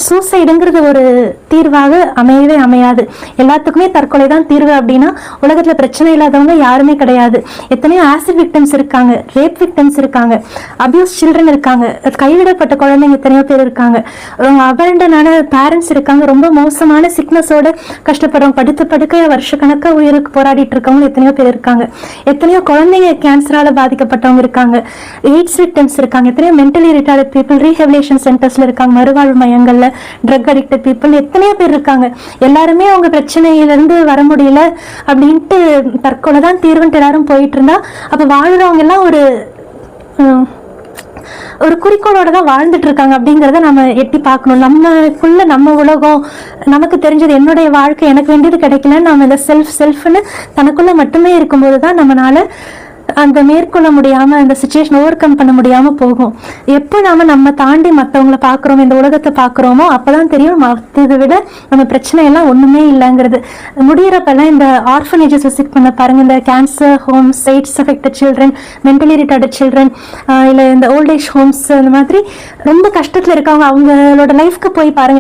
சூசைடுங்கிறது ஒரு தீர்வாக அமையவே அமையாது. எல்லாத்துக்குமே தற்கொலை தான் தீர்வு அப்படின்னா உலகத்தில் பிரச்சனை இல்லாதவங்க யாருமே கிடையாது. எத்தனையோ ஆசிட் விக்டிம்ஸ் இருக்காங்க, ரேப் விக்டிம்ஸ் இருக்காங்க, அபியூஸ் சில்ட்ரன் இருக்காங்க, கைவிடப்பட்ட குழந்தைங்க எத்தனையோ பேர் இருக்காங்க, அபண்டனான பேரண்ட்ஸ் இருக்காங்க, ரொம்ப மோசமான சிக்னஸோட கஷ்டப்படுறவங்க, படுக்கைய வருஷக்கணக்காக உயிருக்கு போராடிட்டு இருக்கவங்க எத்தனையோ பேர் இருக்காங்க, எத்தனையோ குழந்தைங்க கேன்சரால பாதிக்கப்பட்டவங்க இருக்காங்க, எய்ட்ஸ் விக்டிம்ஸ் இருக்காங்க, எத்தனையோ மென்டலி ரிட்டார்ட் பீப்புள் ரீஹபிலேஷன் சென்டர்ஸ்ல இருக்காங்க, மறுவாழ்வு மையங்கள்ல ட்ரக் அடிக்டட் பீப்புள் எத்தனையோ பேர் இருக்காங்க. எல்லாருமே அவங்க பிரச்சனையிலிருந்து வர முடியல அப்படின்ட்டு தற்கொலை தான் தீர்வுன்ட்டு எல்லாரும் போயிட்டு இருந்தா அப்ப வாழ்றவங்க எல்லாம் ஒரு குறிக்கோளோட தான் வாழ்ந்துட்டு இருக்காங்க அப்படிங்கிறத நம்ம எட்டி பார்க்கணும். நம்மக்குள்ள நம்ம உலகம், நமக்கு தெரிஞ்சது, என்னுடைய வாழ்க்கை, எனக்கு வேண்டியது கிடைக்கலன்னு நம்ம இந்த செல்ஃப்னு தனக்குள்ள மட்டுமே இருக்கும்போது தான் நம்மளால அந்த மேற்கொள்ள முடியாம அந்த சிச்சுவேஷன் ஓவர் கம் பண்ண முடியாம போகும். எப்போ நம்ம தாண்டி மற்றவங்களை பார்க்குறோமோ, இந்த உலகத்தை பார்க்குறோமோ, அப்பதான் தெரியும் மற்றதை விட நம்ம பிரச்சனை எல்லாம் ஒண்ணுமே இல்லைங்கிறது. முடியறப்பெல்லாம் இந்த ஆர்ஃபனேஜஸ் விசிட் பண்ண பாருங்க. இந்த cancer homes, AIDS affected children, mentally retarded children, இல்லை இந்த ஓல்ட் ஏஜ் ஹோம்ஸ், அந்த மாதிரி ரொம்ப கஷ்டத்துல இருக்கவங்க அவங்களோட லைஃப்க்கு போய் பாருங்க.